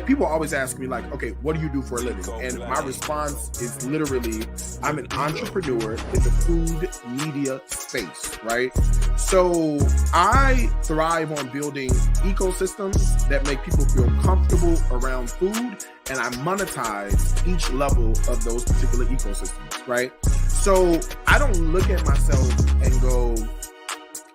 People always ask me like, okay, what do you do for a living? And my response is literally, I'm an entrepreneur in the food media space, right? So I thrive on building ecosystems that make people feel comfortable around food, and I monetize each level of those particular ecosystems, right? So I don't look at myself and go,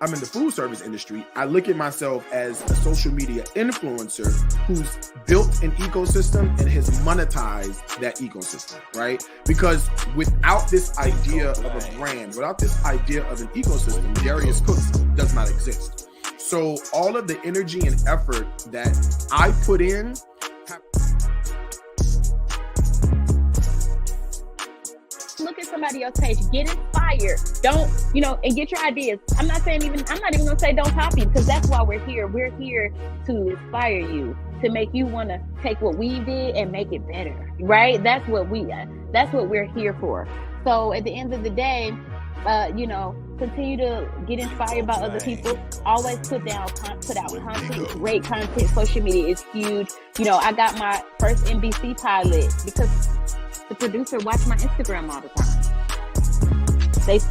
I'm in the food service industry. I look at myself as a social media influencer who's built an ecosystem and has monetized that ecosystem, right? Because without this idea of a brand, without this idea of an ecosystem, Darius Cooks does not exist. So all of the energy and effort that I put in, look at somebody else's page, get inspired. Don't, and get your ideas. I'm not even gonna say don't copy, because that's why we're here. We're here to inspire you, to make you want to take what we did and make it better, right? That's what we're here for. So at the end of the day, continue to get inspired by other people. Always put out content, great content. Social media is huge. I got my first NBC pilot because the producer watched my Instagram all the time.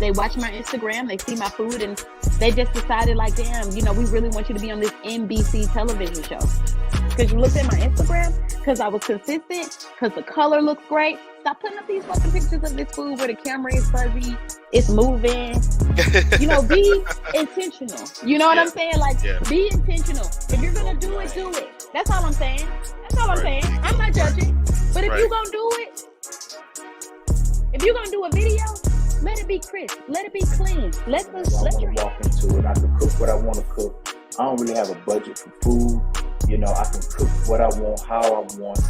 They watch my Instagram, they see my food, and they just decided like, damn, we really want you to be on this NBC television show. Because you looked at my Instagram, because I was consistent, because the color looks great. Stop putting up these fucking pictures of this food where the camera is fuzzy, it's moving. Be intentional. You know what I'm saying? Like, be intentional. If you're gonna do it, do it. That's all I'm saying. I'm not judging. But if you're gonna do it, if you're gonna do a video, let it be crisp, let it be clean. Let you walk into it. I can cook what I want to cook. I don't really have a budget for food. I can cook what I want, how I want.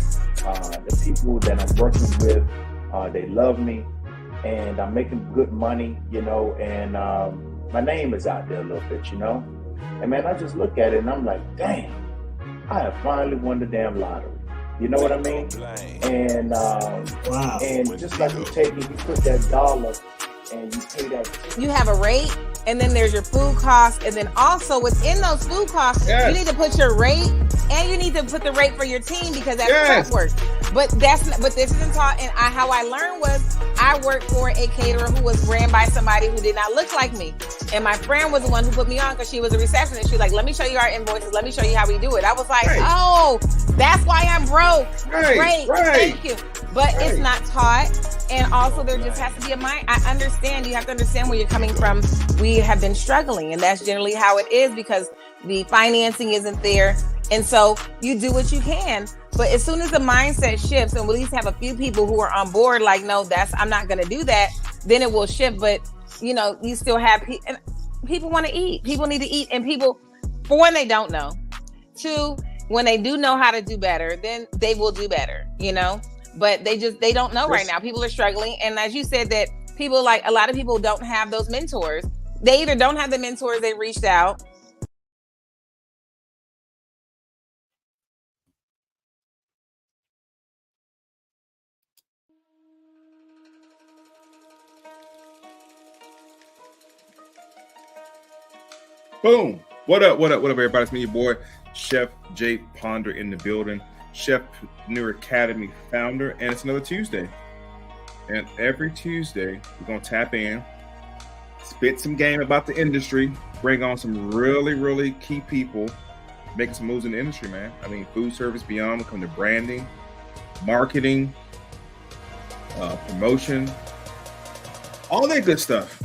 The people that I'm working with, they love me, and I'm making good money, and my name is out there a little bit, And man, I just look at it and I'm like, damn, I have finally won the damn lottery. You know what I mean? And wow. And just like you put that dollar and you pay that. You have a rate, and then there's your food costs, and then also within those food costs, you need to put your rate, and you need to put the rate for your team, because that's prep work. But this isn't taught. And how I learned was I worked for a caterer who was ran by somebody who did not look like me, and my friend was the one who put me on because she was a receptionist. She was like, "Let me show you our invoices. Let me show you how we do it." I was like, "Oh, that's why I'm broke." Great. Thank you. But it's not taught. And also there just has to be a mind. I understand. You have to understand where you're coming from. We have been struggling, and that's generally how it is, because the financing isn't there. And so you do what you can. But as soon as the mindset shifts, and we at least have a few people who are on board, like, no, I'm not going to do that, then it will shift. But, you still have people want to eat. People need to eat. And people, for one, they don't know. Two, when they do know how to do better, then they will do better, But they don't know right now. People are struggling. And as you said, that people, like a lot of people, don't have those mentors. They either don't have the mentors, they reached out. Boom. What up, everybody? It's me, your boy, Chef Jay Ponder in the building, Chefpreneur Academy founder, and it's another Tuesday. And every Tuesday, we're going to tap in, spit some game about the industry, bring on some really, really key people, making some moves in the industry, man. I mean, food service beyond, when it comes to branding, marketing, promotion, all that good stuff.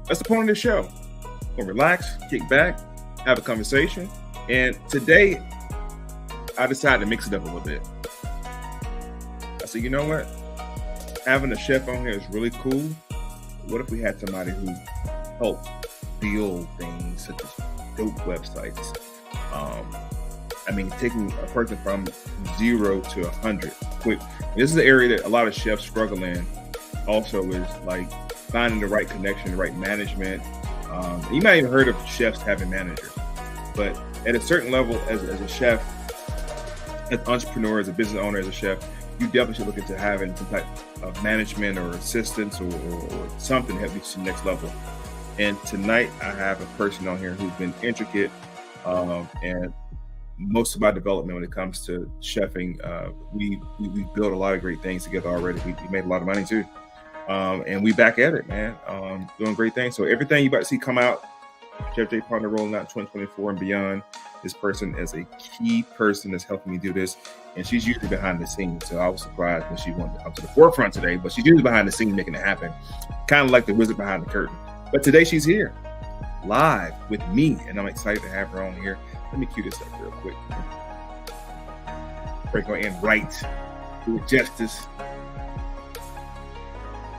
That's the point of the show. We'll relax, kick back, have a conversation. And today, I decided to mix it up a little bit. I said, you know what? Having a chef on here is really cool. What if we had somebody who helped build things such as dope websites? Taking a person from 0 to 100 quick. This is the area that a lot of chefs struggle in. Also is like finding the right connection, the right management. You might even heard of chefs having managers, but at a certain level, as a chef, as an entrepreneur, as a business owner, as a chef, you definitely should look into having some type of management or assistance or something to help you to the next level. And tonight I have a person on here who's been intricate and most of our development when it comes to chefing. We built a lot of great things together already. We made a lot of money too. And we back at it, man. Doing great things. So everything you about to see come out, Chef J Partner rolling out in 2024 and beyond. This person is a key person that's helping me do this. And she's usually behind the scenes. So I was surprised when she wanted to come to the forefront today, but she's usually behind the scenes making it happen. Kind of like the wizard behind the curtain. But today she's here live with me, and I'm excited to have her on here. Let me cue this up real quick. We're going to end right. Do it justice.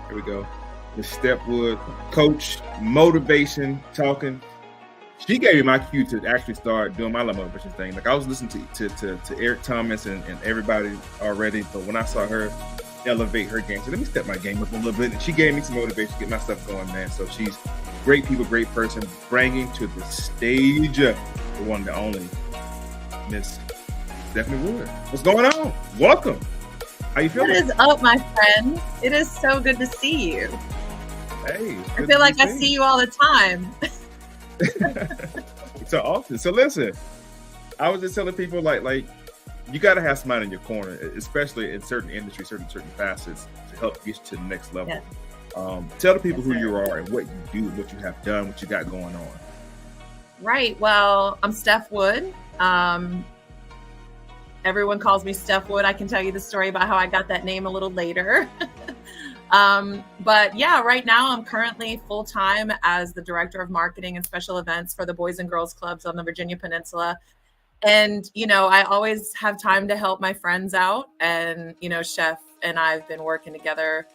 Here we go. Miss Stepwood, coach, motivation, talking. She gave me my cue to actually start doing my love motivation thing. Like I was listening to Eric Thomas and everybody already, but when I saw her elevate her game, so let me step my game up a little bit. And she gave me some motivation to get my stuff going, man. So she's great people, great person, bringing to the stage the one, the only Miss Stephanie Wood. What's going on? Welcome. How you feeling? What is up, my friend? It is so good to see you. Hey, I feel like I see you all the time. So often. So listen, I was just telling people like you got to have somebody in your corner, especially in certain industries, certain facets, to help get you to the next level. Yeah. Tell the people who you are and what you do, what you have done, what you got going on. Right. Well, I'm Steph Wood. Everyone calls me Steph Wood. I can tell you the story about how I got that name a little later. But yeah, right now I'm currently full-time as the director of marketing and special events for the Boys and Girls Clubs on the Virginia Peninsula. And, you know, I always have time to help my friends out. And, you know, Chef and I've been working together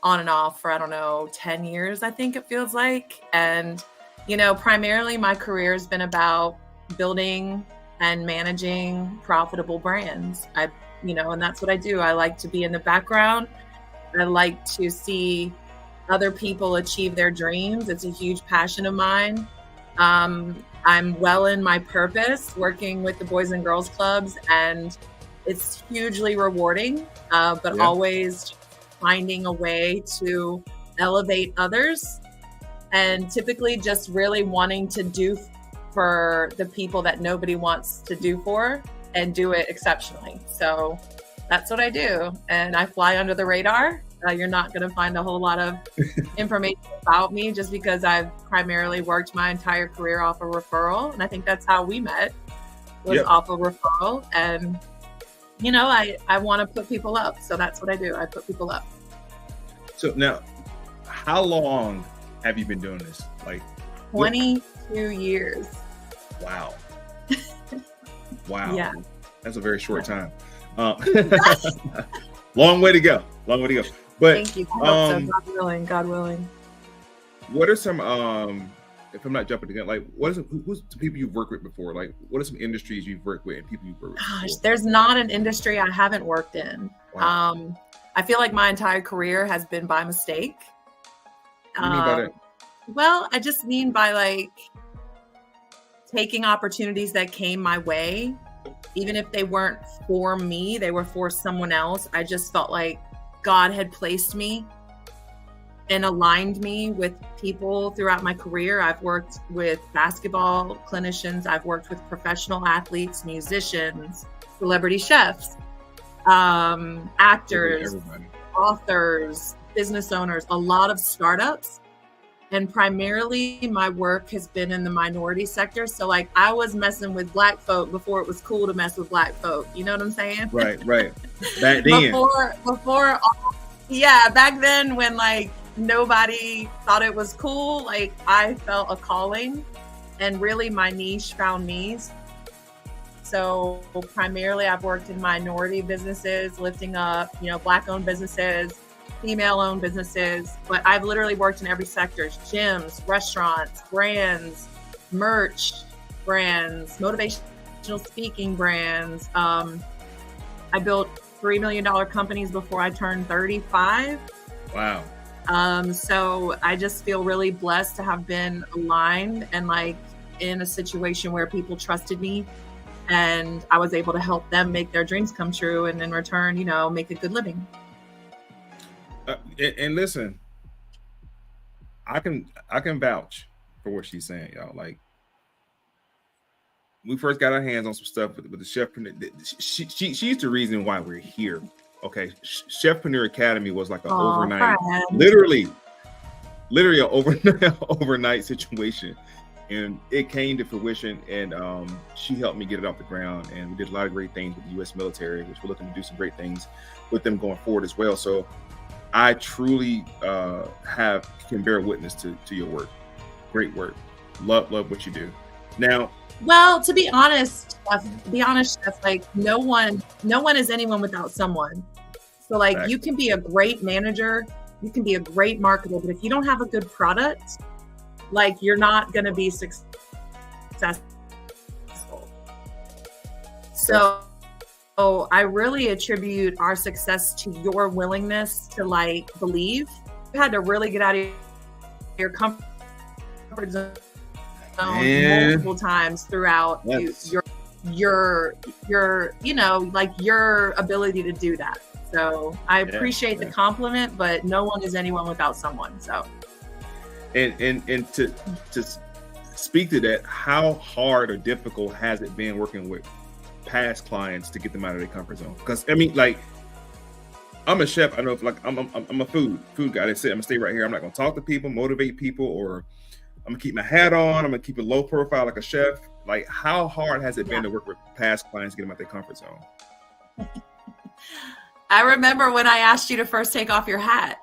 on and off for, 10 years, I think it feels like. And, you know, primarily my career has been about building and managing profitable brands. And that's what I do. I like to be in the background. I like to see other people achieve their dreams. It's a huge passion of mine. I'm well in my purpose working with the Boys and Girls Clubs, and it's hugely rewarding, but always finding a way to elevate others, and typically just really wanting to do for the people that nobody wants to do for, and do it exceptionally. So that's what I do. And I fly under the radar. You're not going to find a whole lot of information about me just because I've primarily worked my entire career off a referral. And I think that's how we met, was off a referral. And, you know, I want to put people up. So that's what I do. I put people up. So now, how long have you been doing this? Like 22 years. Wow. Wow. Yeah. That's a very short time. Long way to go. But thank you. I hope so. God willing. What are some if I'm not jumping the gun, like who's the people you've worked with before? Like what are some industries you've worked with and people you've worked with before? There's not an industry I haven't worked in. Wow. I feel like my entire career has been by mistake. What do you mean by that? Well, I just mean by like taking opportunities that came my way, even if they weren't for me, they were for someone else. I just felt like God had placed me and aligned me with people throughout my career. I've worked with basketball clinicians. I've worked with professional athletes, musicians, celebrity chefs, actors, authors, business owners, a lot of startups. And primarily my work has been in the minority sector. So like I was messing with Black folk before it was cool to mess with Black folk. You know what I'm saying? Right. Back then. Back then when like nobody thought it was cool, like I felt a calling, and really my niche found me. So primarily I've worked in minority businesses, lifting up, Black owned businesses, female-owned businesses, but I've literally worked in every sector: gyms, restaurants, brands, merch brands, motivational speaking brands. I built $3 million companies before I turned 35. Wow. So I just feel really blessed to have been aligned and like in a situation where people trusted me, and I was able to help them make their dreams come true, and in return, make a good living. And listen, I can vouch for what she's saying, y'all. Like, we first got our hands on some stuff with the chefpreneur. She's the reason why we're here. Okay, Chefpreneur Academy was like an overnight, literally an overnight situation, and it came to fruition. And she helped me get it off the ground, and we did a lot of great things with the U.S. military, which we're looking to do some great things with them going forward as well. So I truly can bear witness to your work. Great work. Love what you do. Now, well, to be honest, Chef, like no one is anyone without someone. So like Exactly. You can be a great manager, you can be a great marketer, but if you don't have a good product, like you're not going to be successful. So I really attribute our success to your willingness to like believe. You had to really get out of your comfort zone multiple times throughout your like your ability to do that. So I appreciate the compliment, but no one is anyone without someone. So and to speak to that, how hard or difficult has it been working with past clients to get them out of their comfort zone? Because I mean, like, I'm a chef. I know, if, like, I'm a food guy. That's it. I'm gonna stay right here. I'm not gonna talk to people, motivate people, or I'm gonna keep my hat on. I'm gonna keep a low profile like a chef. Like, how hard has it been to work with past clients, get them out their comfort zone? I remember when I asked you to first take off your hat.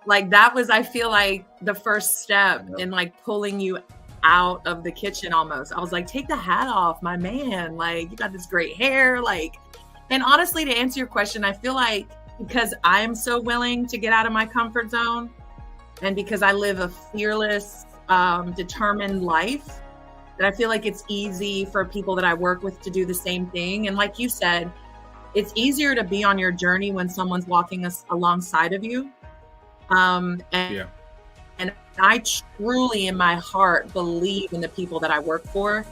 Like, that was, I feel like, the first step in like pulling you out of the kitchen almost. I was like, take the hat off, my man. Like, you got this great hair. Like, and honestly, to answer your question, I feel like because I'm so willing to get out of my comfort zone and because I live a fearless, determined life, that I feel like it's easy for people that I work with to do the same thing. And like you said, it's easier to be on your journey when someone's walking alongside of you. And I truly, in my heart, believe in the people that I work for.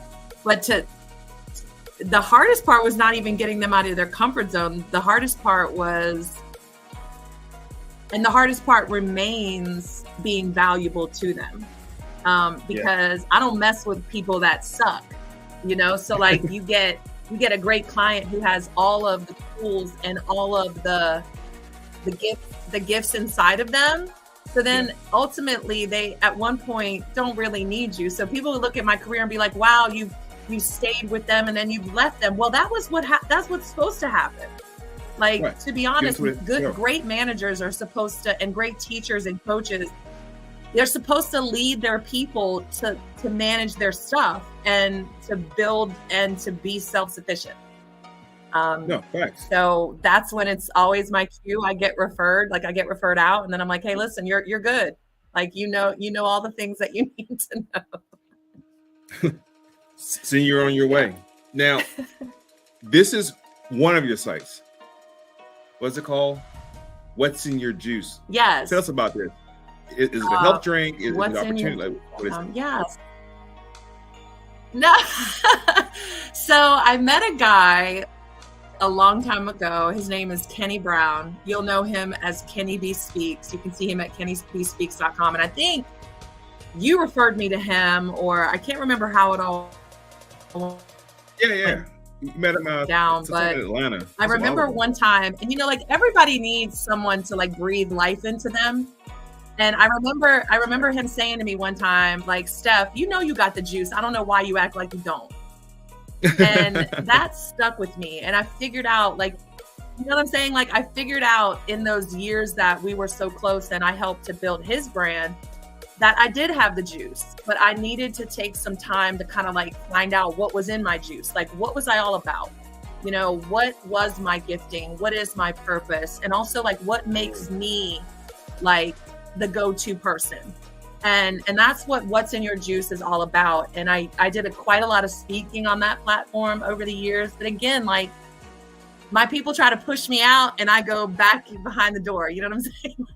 But the hardest part was not even getting them out of their comfort zone. The hardest part was, and the hardest part remains, being valuable to them. Because I don't mess with people that suck, you know? So like you get a great client who has all of the tools and all of the gifts inside of them. So then ultimately they at one point don't really need you. So people look at my career and be like, wow, you stayed with them and then you've left them. Well, that was that's what's supposed to happen. Like, to be honest, great managers are supposed to, and great teachers and coaches, they're supposed to lead their people to manage their stuff and to build and to be self-sufficient. So that's when it's always my cue. I get referred out, and then I'm like, hey, listen, you're good. Like, you know all the things that you need to know. So you're on your way. Now, this is one of your sites. What's it called? What's in your juice? Yes. Tell us about this. Is it a health drink? Is it an opportunity? What is it? Yes. No. So I met a guy a long time ago. His name is Kenny Brown. You'll know him as Kenny B Speaks. You can see him at kennybspeaks.com. And I think you referred me to him, or I can't remember how it all. Yeah. You met him down, but in Atlanta. I remember one time, and like everybody needs someone to like breathe life into them. And I remember him saying to me one time, like, Steph, you got the juice. I don't know why you act like you don't. And that stuck with me. And I figured out, like, you know what I'm saying? Like, I figured out in those years that we were so close and I helped to build his brand, that I did have the juice, but I needed to take some time to kind of like find out what was in my juice. Like, what was I all about? What was my gifting? What is my purpose? And also, like, what makes me like the go-to person? And that's what's in your juice is all about. And I did quite a lot of speaking on that platform over the years. But again, like, my people try to push me out and I go back behind the door. You know what I'm saying?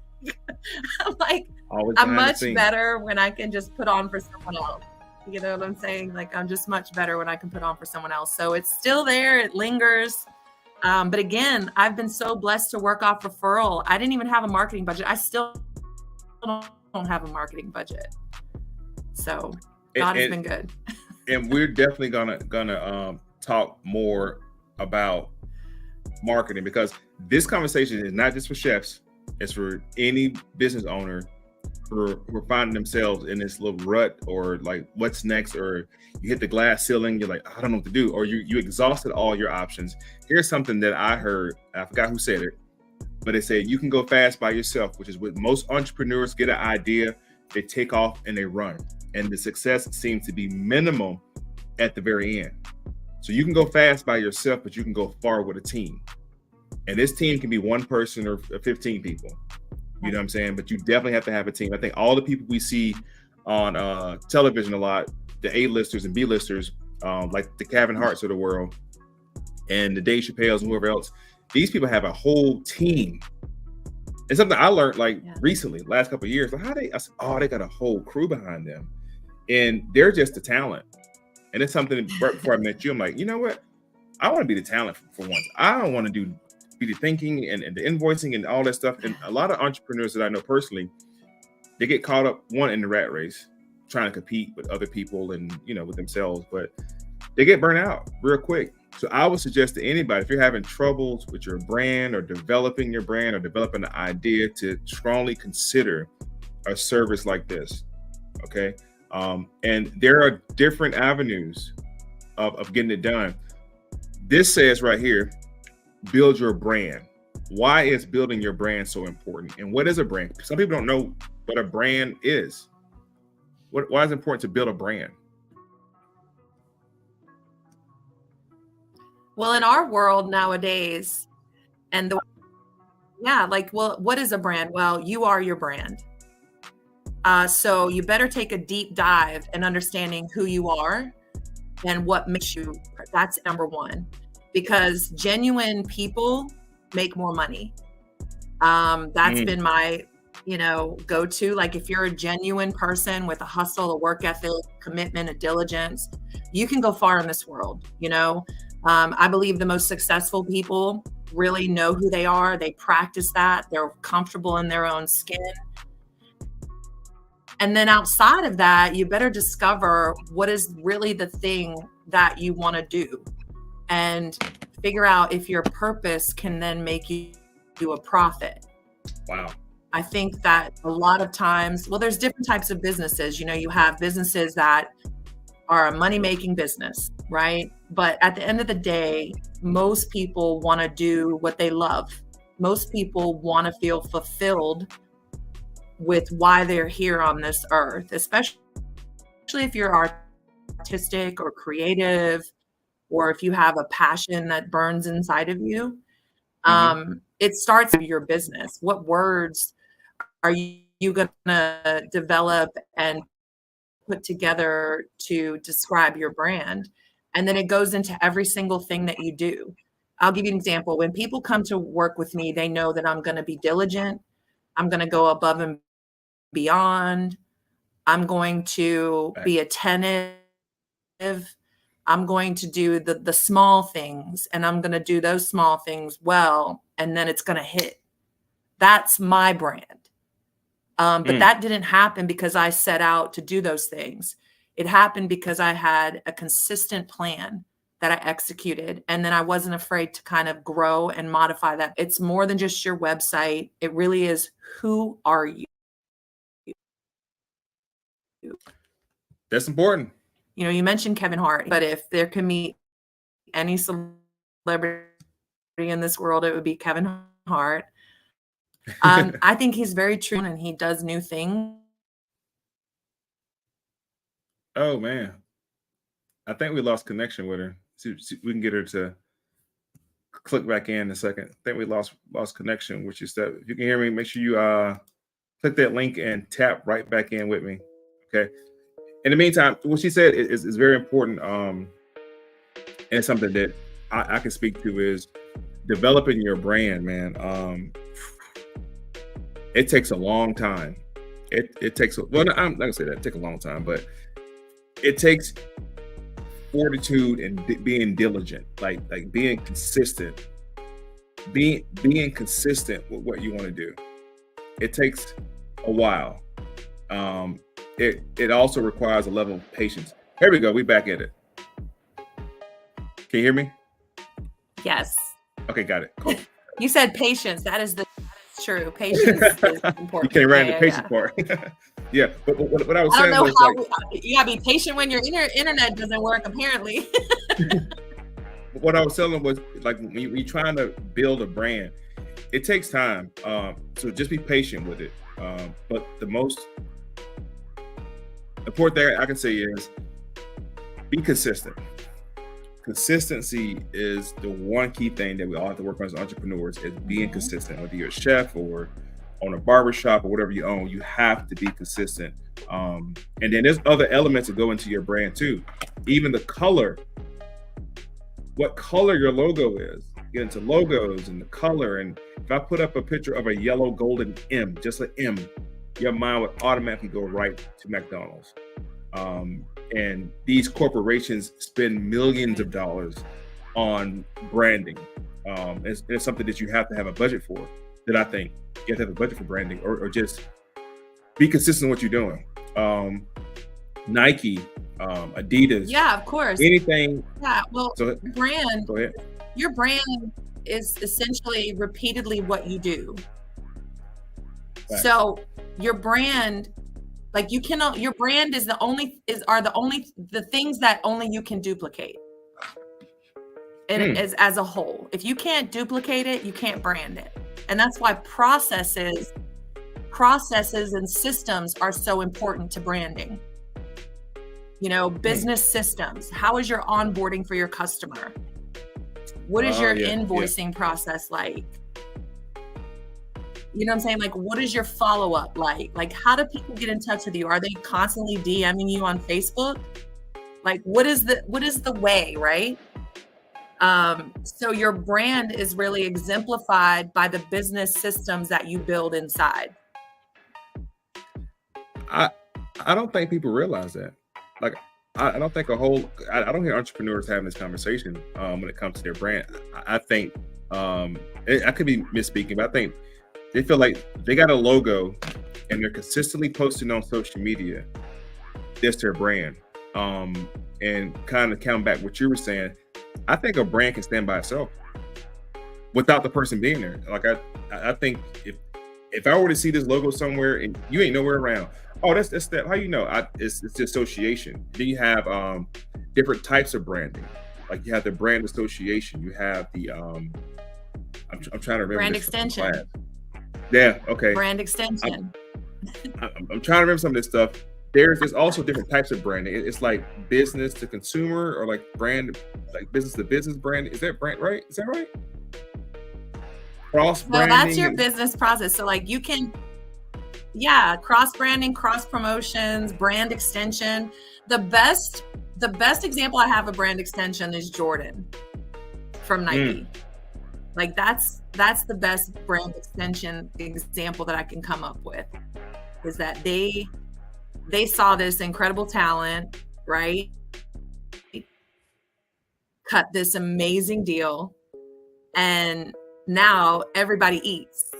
I'm like, I'm much better when I can just put on for someone else. You know what I'm saying? Like, I'm just much better when I can put on for someone else. So it's still there. It lingers. But again, I've been so blessed to work off referral. I didn't even have a marketing budget. I still don't have a marketing budget. So God has been good. and we're definitely gonna talk more about marketing, because this conversation is not just for chefs, it's for any business owner who are finding themselves in this little rut, or like what's next, or you hit the glass ceiling, you're like, I don't know what to do, or you exhausted all your options. Here's something that I heard, I forgot who said it, but it said you can go fast by yourself, which is what most entrepreneurs get: an idea, they take off and they run, and the success seems to be minimal at the very end. So you can go fast by yourself, but you can go far with a team. And this team can be one person or 15 people. You know what I'm saying? But you definitely have to have a team. I think all the people we see on television a lot, the A-listers and B-listers, like the Kevin Harts of the world and the Dave Chappelle's and whoever else, these people have a whole team. It's something I learned recently, last couple of years. Like I said, they got a whole crew behind them. And they're just the talent. And it's something right before I met you, I'm like, you know what? I want to be the talent for once. I don't want to be the thinking and the invoicing and all that stuff. And a lot of entrepreneurs that I know personally, they get caught up in the rat race, trying to compete with other people and, with themselves, but they get burnt out real quick. So I would suggest to anybody, if you're having troubles with your brand or developing your brand or developing an idea, to strongly consider a service like this. Okay. And there are different avenues of getting it done. This says right here, build your brand. Why is building your brand so important? And what is a brand? Some people don't know what a brand is. Why is it important to build a brand? Well, in our world nowadays, what is a brand? Well, you are your brand. So you better take a deep dive in understanding who you are and what makes you. That's number one, because genuine people make more money. That's been my, go-to. Like, if you're a genuine person with a hustle, a work ethic, commitment, a diligence, you can go far in this world. I believe the most successful people really know who they are. They practice that. They're comfortable in their own skin. And then outside of that, you better discover what is really the thing that you want to do, and figure out if your purpose can then make you a profit. Wow. I think that a lot of times, there's different types of businesses. You have businesses that are a money-making business, right? But at the end of the day, most people want to do what they love. Most people want to feel fulfilled with why they're here on this earth, especially if you're artistic or creative, or if you have a passion that burns inside of you. It starts with your business. What words are you going to develop and put together to describe your brand? And then it goes into every single thing that you do. I'll give you an example. When people come to work with me, they know that I'm going to be diligent. I'm going to go above and beyond. I'm going to be attentive. I'm going to do the small things, and I'm going to do those small things well, and then it's going to hit. That's my brand. But that didn't happen because I set out to do those things. It happened because I had a consistent plan that I executed, and then I wasn't afraid to kind of grow and modify that. It's more than just your website. It really is, who are you? That's important. You mentioned Kevin Hart, but if there can be any celebrity in this world, it would be Kevin Hart. I think he's very true, and he does new things. Oh man, I think we lost connection with her. See, we can get her to click back in a second. I think we lost connection, which is that if you can hear me, make sure you click that link and tap right back in with me. Okay. In the meantime, what she said is very important. And it's something that I can speak to, is developing your brand, man. It takes a long time. It takes, I'm not gonna say that it takes a long time, but it takes fortitude and being diligent, like being consistent, being consistent with what you want to do. It takes a while. It also requires a level of patience. Here we go. We back at it. Can you hear me? Yes. Okay, got it. Cool. You said patience. That is true. Patience is important. You can't write the patient part. Yeah, but what I was saying was you gotta be patient when your internet doesn't work. Apparently. What I was telling was like when you're trying to build a brand, it takes time. So just be patient with it. But the most important thing I can say is be consistent. Consistency is the one key thing that we all have to work on as entrepreneurs, is being consistent. Whether you're a chef or own a barbershop or whatever you own, you have to be consistent. And then there's other elements that go into your brand too. Even the color, what color your logo is. Get into logos and the color. And if I put up a picture of a yellow golden M, just an M, your mind would automatically go right to McDonald's. And these corporations spend millions of dollars on branding. It's something that you have to have a budget for. That I think you have to have a budget for branding, or just be consistent with what you're doing. Nike, Adidas. Yeah, of course. Anything. Yeah, well, brand. Go ahead. Your brand is essentially repeatedly what you do. Right. So your brand, like you cannot. Your brand is the things that only you can duplicate. It is as a whole. If you can't duplicate it, you can't brand it. And that's why processes and systems are so important to branding. You know, business systems. How is your onboarding for your customer? What is your invoicing process like? You know what I'm saying? Like, what is your follow-up like? Like, how do people get in touch with you? Are they constantly DMing you on Facebook? Like, what is the way, right? So your brand is really exemplified by the business systems that you build inside. I don't think people realize that. Like, I don't think I don't hear entrepreneurs having this conversation when it comes to their brand. I think I could be misspeaking, but I think they feel like they got a logo and they're consistently posting on social media. That's their brand. And kind of count back what you were saying. I think a brand can stand by itself without the person being there. Like I think if I were to see this logo somewhere and you ain't nowhere around, oh, that's that. How you know? It's the association. Then you have different types of branding. Like you have the brand association. You have the I'm trying to remember brand extension. Yeah. Okay. Brand extension. I'm trying to remember some of this stuff. There's also different types of branding. It's like business to consumer, or like brand, like business to business brand. Is that brand right? Is that right? Cross branding. Well, that's your business process. So like you can, cross branding, cross promotions, brand extension. The best example I have of brand extension is Jordan from Nike. Like that's the best brand extension example that I can come up with, is that they saw this incredible talent, right? Cut this amazing deal, and now everybody eats.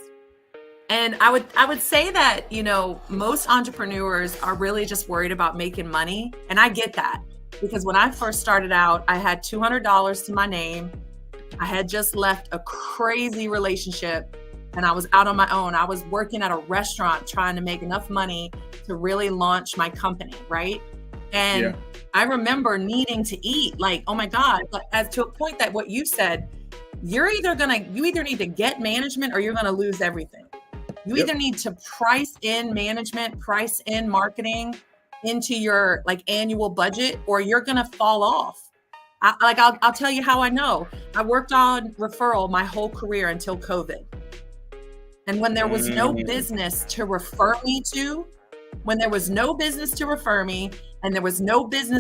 And I would say that, you know, most entrepreneurs are really just worried about making money. And I get that, because when I first started out, I had $200 to my name. I had just left a crazy relationship and I was out on my own. I was working at a restaurant trying to make enough money to really launch my company, right? And I remember needing to eat, like, oh my God, but as to a point that what you said, you either need to get management or you're gonna lose everything. You either need to price in management, price in marketing into your like annual budget, or you're gonna fall off. I'll tell you how I know. I worked on referral my whole career until COVID. And when there was no business to refer me to, and there was no business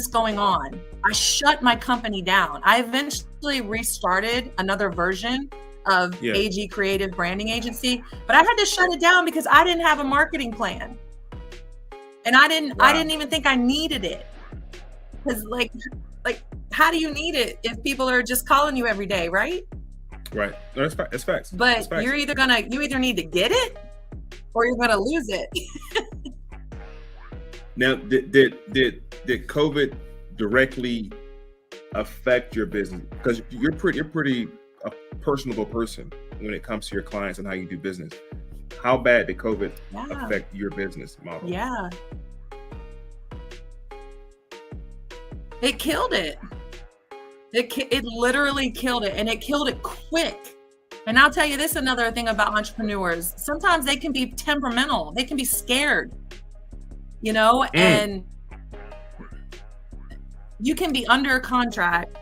going on, I shut my company down. I eventually restarted another version of AG Creative Branding Agency, but I had to shut it down because I didn't have a marketing plan. And I didn't even think I needed it. Because like, how do you need it if people are just calling you every day, right? Right. No, it's facts. But you either need to get it or you're gonna lose it. Now, did COVID directly affect your business? Because you're pretty a personable person when it comes to your clients and how you do business. How bad did COVID affect your business model? Yeah. It killed it. It literally killed it, and it killed it quick. And I'll tell you this, another thing about entrepreneurs, sometimes they can be temperamental. They can be scared, you know, and you can be under a contract.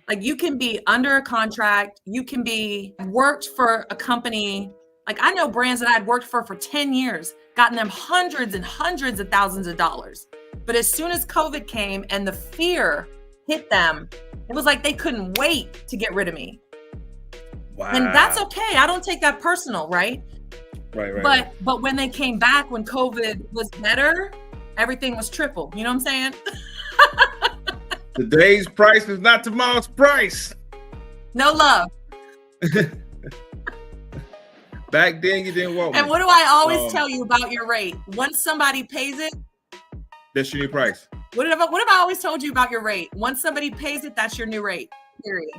Like you can be under a contract. You can be worked for a company. Like I know brands that I'd worked for 10 years, gotten them hundreds and hundreds of thousands of dollars. But as soon as COVID came and the fear hit them, it was like they couldn't wait to get rid of me. Wow. And that's okay. I don't take that personal, right? Right. But when they came back, when COVID was better, everything was triple. You know what I'm saying? Today's price is not tomorrow's price. No love. Back then you didn't want me. And what do I always tell you about your rate? Once somebody pays it, that's your new price. What have I always told you about your rate? Once somebody pays it, that's your new rate. Period.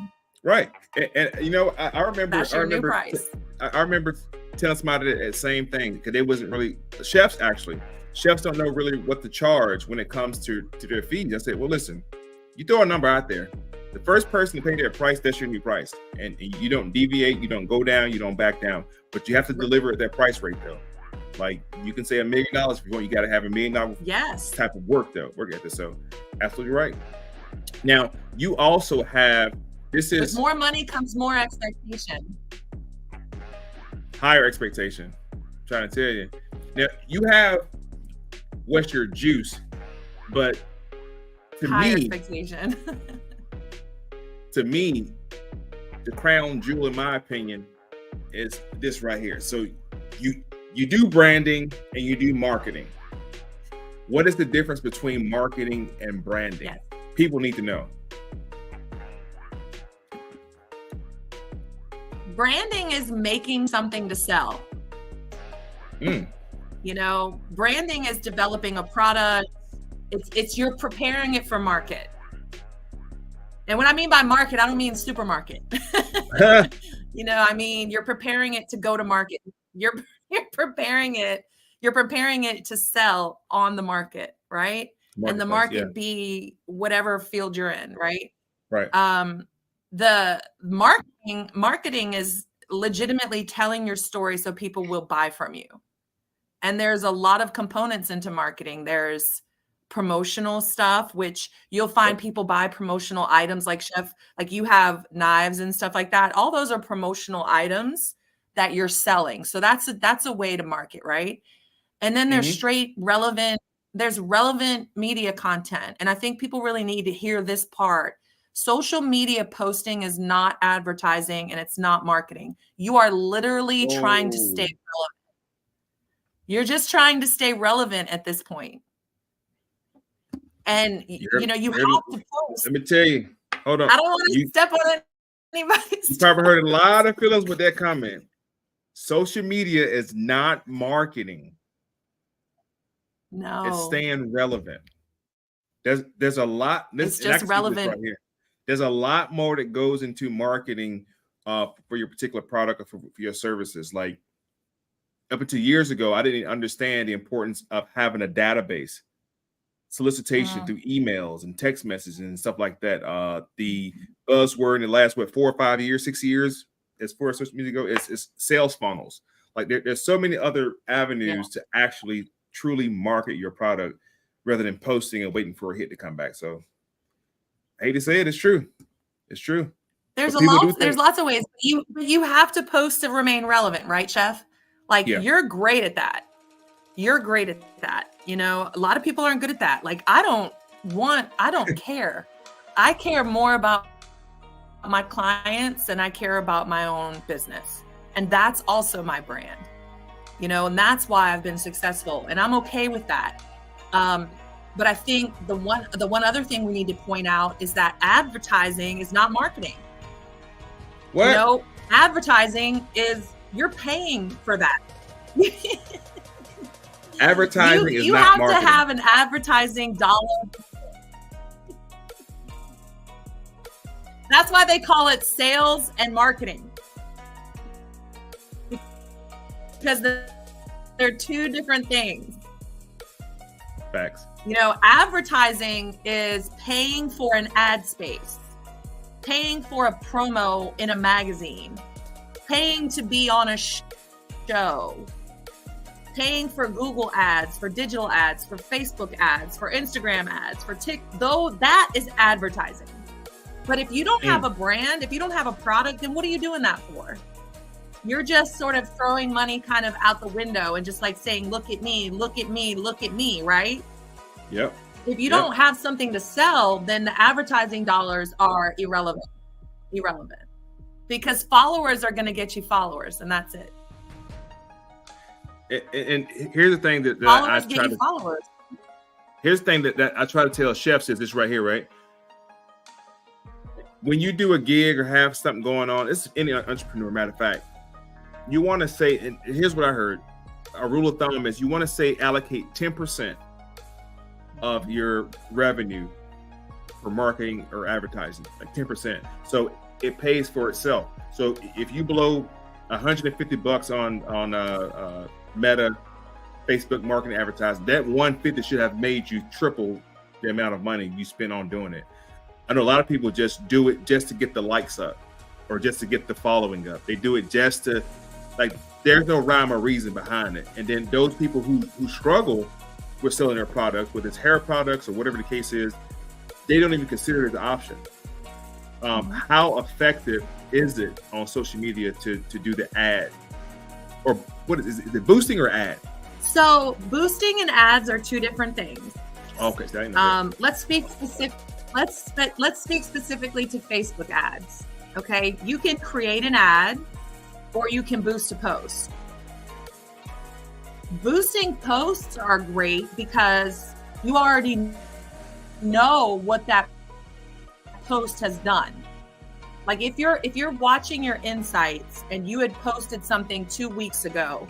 Right. And you know, I remember That's your new price. I remember telling somebody that same thing because they wasn't really chefs don't know really what to charge when it comes to their fees. I said, well, listen, you throw a number out there. The first person to pay their price, that's your new price. And you don't deviate, you don't go down, you don't back down. But you have to deliver at that price rate though. Like you can say $1 million if you want, you got to have $1 million type of work ethic. So absolutely right. Now you also have, with more money comes more expectation. Higher expectation. I'm trying to tell you. Now you have what's your juice, but higher expectation. To me, the crown jewel, in my opinion, is this right here. So you do branding and you do marketing. What is the difference between marketing and branding? Yes. People need to know. Branding is making something to sell. You know, branding is developing a product. It's you're preparing it for market. And what I mean by market, I don't mean supermarket. You know, I mean, you're preparing it to go to market. You're preparing it to sell on the market, right? And the market be whatever field you're in, right? Right. The marketing is legitimately telling your story so people will buy from you. And there's a lot of components into marketing. There's promotional stuff, which you'll find people buy promotional items like Chef, like you have knives and stuff like that. All those are promotional items that you're selling. So that's a way to market, right? And then there's there's relevant media content. And I think people really need to hear this part. Social media posting is not advertising and it's not marketing. You are literally trying to stay relevant. You're just trying to stay relevant at this point. And you have to post. Let me tell you. Hold on. I don't want to step on anybody's. You probably heard a lot of feelings with that comment. Social media is not marketing. No. It's staying relevant. There's a lot. It's just relevant. Right here. There's a lot more that goes into marketing for your particular product or for your services. Like up until years ago, I didn't understand the importance of having a database. Solicitation through emails and text messages and stuff like that. The buzzword in the last 4 or 5 years, 6 years, as far as social media go, it's sales funnels. Like there's so many other avenues to actually truly market your product rather than posting and waiting for a hit to come back. So I hate to say it, it's true. It's true. There's lots of ways. You have to post to remain relevant, right, Chef? Like you're great at that. You're great at that. You know, a lot of people aren't good at that. Like I don't care. I care more about my clients than I care about my own business. And that's also my brand, you know, and that's why I've been successful and I'm okay with that. But I think the one other thing we need to point out is that advertising is not marketing. What? You know, advertising is you're paying for that. Advertising is you not have marketing. to have an advertising dollar. That's why they call it sales and marketing. Because they're two different things. Facts. You know, advertising is paying for an ad space, paying for a promo in a magazine, paying to be on a show, paying for Google ads, for digital ads, for Facebook ads, for Instagram ads, for TikTok. Though that is advertising. But if you don't have a brand, if you don't have a product, then what are you doing that for? You're just sort of throwing money kind of out the window and just like saying, look at me, look at me, look at me, right? Yep. If you don't have something to sell, then the advertising dollars are irrelevant. Because followers are going to get you followers, and that's it. And here's the thing that followers get you followers. Here's the thing that I try to tell chefs is this right here, right? When you do a gig or have something going on, it's any entrepreneur, matter of fact, you want to say, and here's what I heard, a rule of thumb is you want to say allocate 10% of your revenue for marketing or advertising, like 10%. So it pays for itself. So if you blow $150 on Meta, Facebook marketing advertising, that 150 should have made you triple the amount of money you spent on doing it. I know a lot of people just do it just to get the likes up or just to get the following up. They do it just to, like, there's no rhyme or reason behind it. And then those people who struggle with selling their products, whether it's hair products or whatever the case is, they don't even consider it an option. How effective is it on social media to do the ad? Or what is it boosting or ad? So boosting and ads are two different things. Okay, so I know let's speak specifically to Facebook ads. Okay, you can create an ad or you can boost a post. Boosting posts are great because you already know what that post has done. Like if you're watching your insights and you had posted something 2 weeks ago,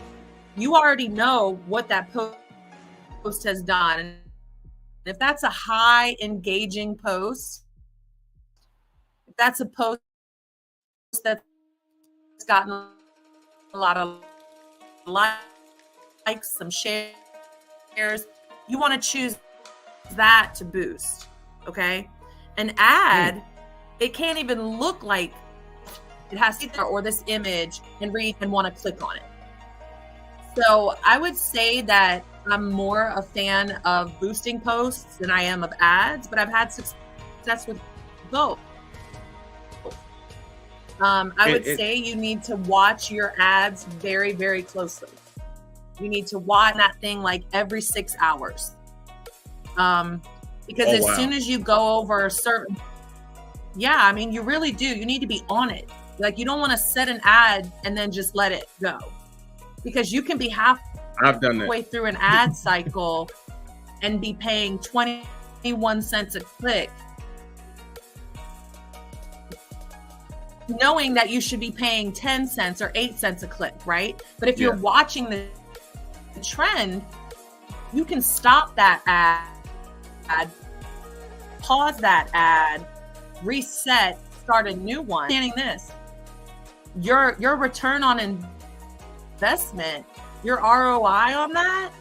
you already know what that post has done. And if that's a high engaging post, if that's a post that's gotten a lot of likes, some shares, you want to choose that to boost. Okay. An ad, it can't even look like it has to, or this image and read and want to click on it. So I would say that I'm more a fan of boosting posts than I am of ads, but I've had success with both. I would say you need to watch your ads very, very closely. You need to watch that thing like every 6 hours. Because as soon as you go over a certain, I mean, you really do. You need to be on it. Like you don't want to set an ad and then just let it go. Because you can be halfway through an ad cycle and be paying 21 cents a click, knowing that you should be paying 10 cents or 8 cents a click, right? But if you're watching the trend, you can stop that ad, pause that ad, reset, start a new one. Understanding this, your return on investment, your ROI on that,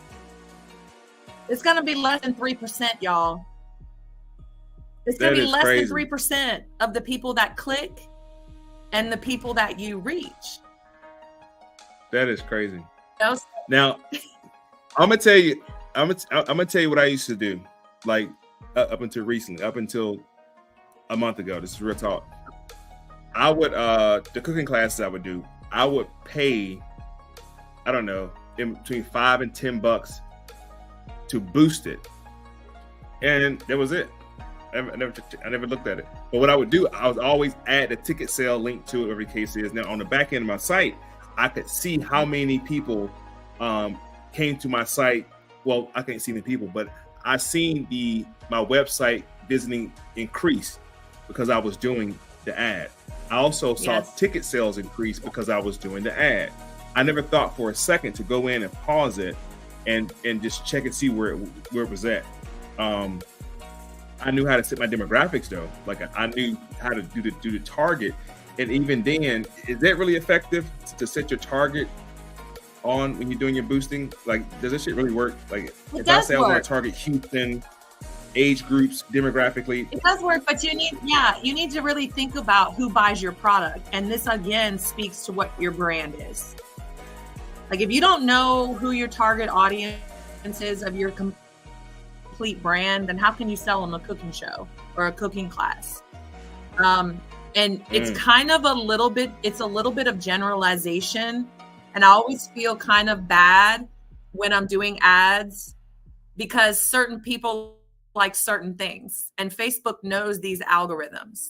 it's going to be less than 3%, y'all. It's going to be less than 3% of the people that click and the people that you reach. That is crazy. You know? Now, I'm gonna tell you what I used to do, like up until recently, up until a month ago. This is real talk. I would the cooking classes I would do, I would pay, I don't know, in between $5 and $10 to boost it, and that was it. I never looked at it. But what I would do, I would always add a ticket sale link to it, whatever the case is. Now on the back end of my site, I could see how many people came to my site. Well, I can't see the people, but I seen my website visiting increase because I was doing the ad. I also saw ticket sales increase because I was doing the ad. I never thought for a second to go in and pause it and just check and see where it was at. I knew how to set my demographics though. Like I knew how to do the target. And even then, is that really effective to set your target on when you're doing your boosting? Like, does this shit really work? Like, if I say I want to target Houston age groups demographically, it does work, but you need to really think about who buys your product. And this again speaks to what your brand is. Like, if you don't know who your target audience is of your complete brand, then how can you sell them a cooking show or a cooking class? And it's kind of a little bit of generalization. And I always feel kind of bad when I'm doing ads because certain people like certain things. And Facebook knows these algorithms.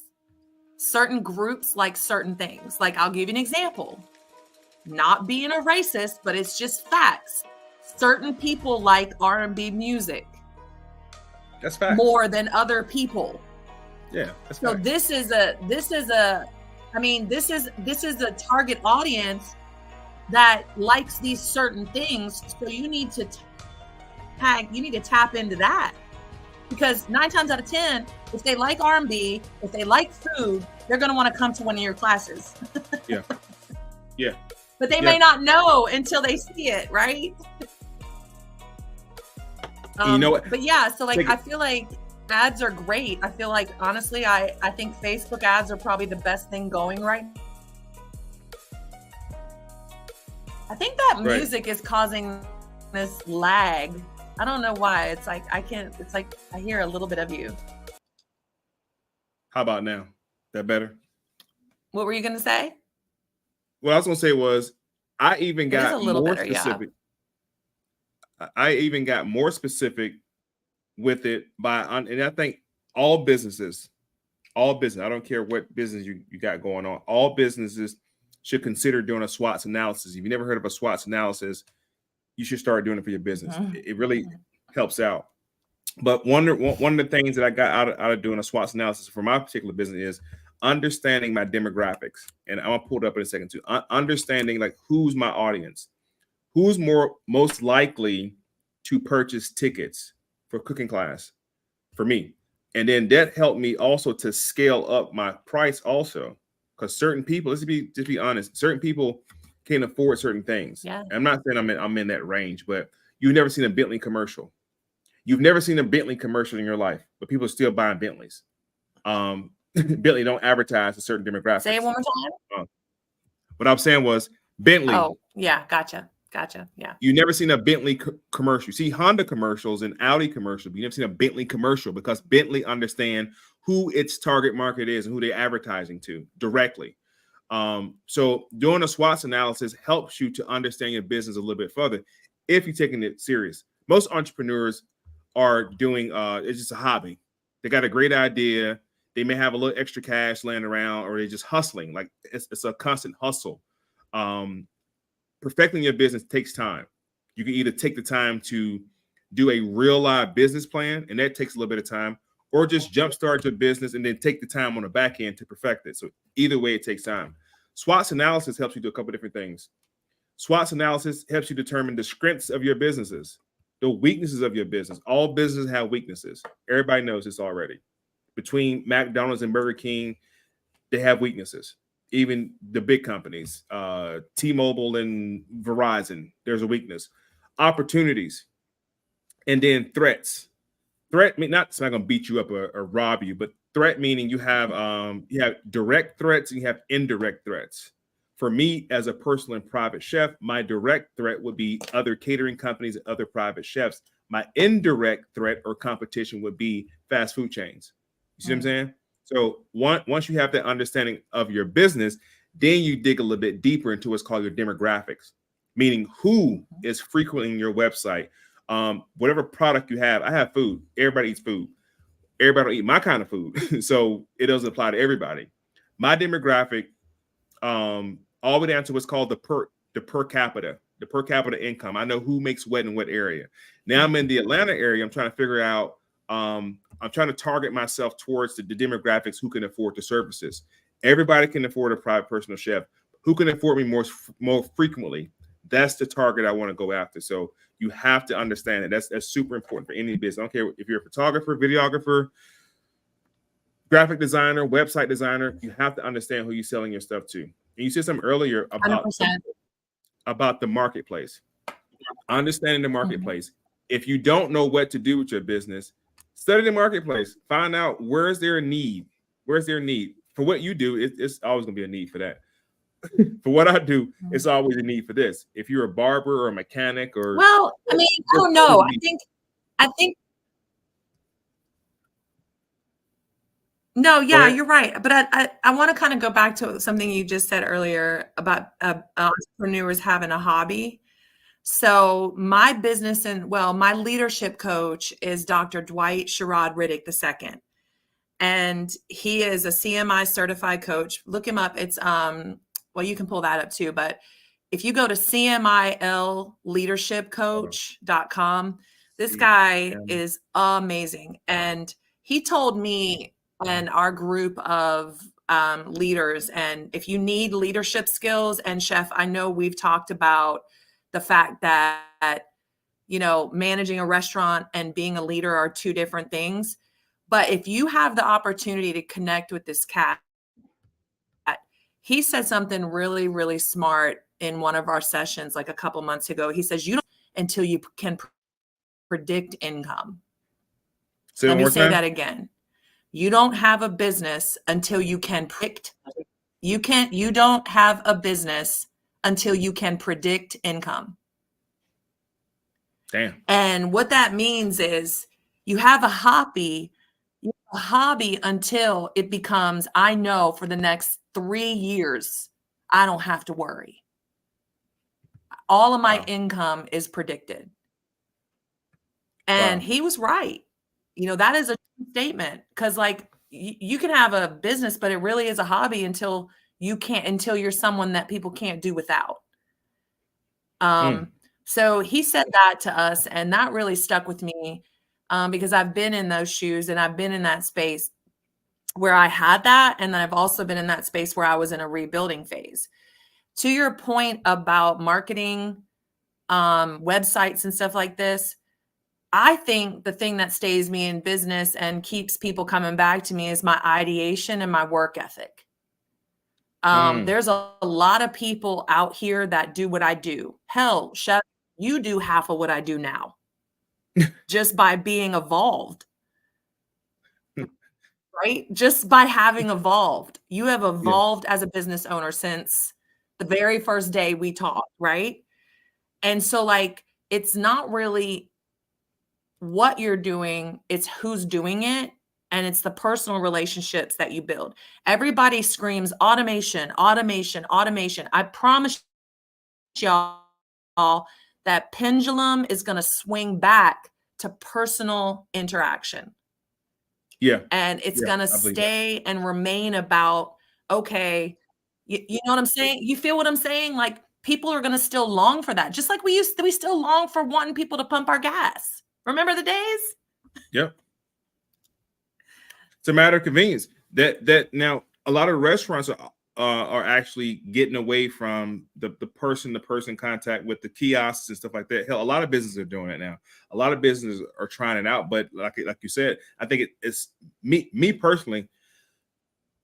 Certain groups like certain things. Like, I'll give you an example. Not being a racist, but it's just facts. Certain people like R&B music. That's facts. More than other people. Yeah. That's so facts. this is a target audience that likes these certain things. So you need to tap into that, because 9 times out of 10, if they like R&B, if they like food, they're going to want to come to one of your classes. Yeah. Yeah. But they may not know until they see it, right? You know what? But yeah, so like I feel like ads are great. I feel like, honestly, I think Facebook ads are probably the best thing going right now. I think that music is causing this lag. I don't know why. It's like I hear a little bit of you. How about now? That better? What were you going to say? What I was going to say was I even got more specific. Yeah. I even got more specific with it and I think all businesses, I don't care what business you got going on, all businesses should consider doing a SWOT analysis. If you never heard of a SWOT analysis, you should start doing it for your business. It really helps out. But one of the things that I got out of doing a SWOT analysis for my particular business is understanding my demographics. And I'm gonna pull it up in a second too. Understanding like who's my audience, who's most likely to purchase tickets for cooking class for me. And then that helped me also to scale up my price also. Because certain people, let's just be honest, certain people can't afford certain things. Yeah. And I'm not saying I'm in that range, but you've never seen a Bentley commercial. You've never seen a Bentley commercial in your life, but people are still buying Bentleys. Bentley don't advertise to certain demographics. Say it one more time. What I'm saying was Bentley. Oh, yeah, gotcha. Yeah. You've never seen a Bentley commercial. You see Honda commercials and Audi commercials, but you've never seen a Bentley commercial because Bentley understand who its target market is and who they're advertising to directly. So doing a SWOT analysis helps you to understand your business a little bit further if you're taking it serious. Most entrepreneurs are doing it's just a hobby. They got a great idea. They may have a little extra cash laying around, or they're just hustling. Like it's a constant hustle. Perfecting your business takes time. You can either take the time to do a real live business plan, and that takes a little bit of time, or just jumpstart your business and then take the time on the back end to perfect it. So either way, it takes time. SWOT analysis helps you do a couple of different things. SWOT analysis helps you determine the strengths of your businesses, the weaknesses of your business. All businesses have weaknesses. Everybody knows this already. Between McDonald's and Burger King, they have weaknesses. Even the big companies, T-Mobile and Verizon, there's a weakness. Opportunities, and then threats. Threat, it's not going to beat you up or rob you, but threat meaning you have direct threats and you have indirect threats. For me, as a personal and private chef, my direct threat would be other catering companies and other private chefs. My indirect threat or competition would be fast food chains. You see what I'm saying? So once you have that understanding of your business, then you dig a little bit deeper into what's called your demographics, meaning who is frequenting your website. Whatever product you have, I have food. Everybody eats food. Everybody don't eat my kind of food. So it doesn't apply to everybody. My demographic, all the way down to what's called the per capita income. I know who makes what in what area. Now I'm in the Atlanta area. I'm trying to figure out, I'm trying to target myself towards the demographics who can afford the services. Everybody can afford a private personal chef. Who can afford me more frequently? that's the target I want to go after. So you have to understand that that's super important for any business. I don't care if you're a photographer, videographer, graphic designer, website designer, you have to understand who you're selling your stuff to. And you said something earlier about the marketplace. Understanding the marketplace. If you don't know what to do with your business, study the marketplace. Find out where's there a need. Where's their need? For what you do, it's always going to be a need for that. For what I do, it's always a need for this. If you're a barber or a mechanic or... Well, I mean, I don't know. I think no, yeah, you're right. But I want to kind of go back to something you just said earlier about entrepreneurs having a hobby. So my business my leadership coach is Dr. Dwight Sherrod Riddick II. And he is a CMI certified coach. Look him up. It's, well, you can pull that up too. But if you go to cmilleadershipcoach.com, this guy is amazing. And he told me and our group of leaders, and if you need leadership skills, and Chef, I know we've talked about the fact that, you know, managing a restaurant and being a leader are two different things. But if you have the opportunity to connect with this cat, he said something really, really smart in one of our sessions like a couple months ago. He says, you don't until you can predict income. Let me say that again. You don't have a business until you can predict. You don't have a business until you can predict income. Damn. And what that means is you have a hobby until it becomes, I know for the next 3 years, I don't have to worry. All of my income is predicted. And he was right. You know, that is a statement, because like you can have a business, but it really is a hobby until you're someone that people can't do without. So he said that to us, and that really stuck with me because I've been in those shoes and I've been in that space where I had that. And then I've also been in that space where I was in a rebuilding phase. To your point about marketing, websites and stuff like this, I think the thing that stays me in business and keeps people coming back to me is my ideation and my work ethic. There's a lot of people out here that do what I do. Hell, Chef, you do half of what I do now just by being evolved, right? Just by having evolved. You have evolved as a business owner since the very first day we talked, right? And so like, it's not really what you're doing, it's who's doing it. And it's the personal relationships that you build. Everybody screams automation, automation, automation. I promise y'all that pendulum is going to swing back to personal interaction. Yeah. And it's going to stay and remain about, okay, you know what I'm saying? You feel what I'm saying? Like people are going to still long for that. Just like we still long for wanting people to pump our gas. Remember the days? Yep. It's a matter of convenience. That now a lot of restaurants are actually getting away from the person-to-person contact with the kiosks and stuff like that. Hell, a lot of businesses are doing it now. A lot of businesses are trying it out. But like you said, I think it's me personally.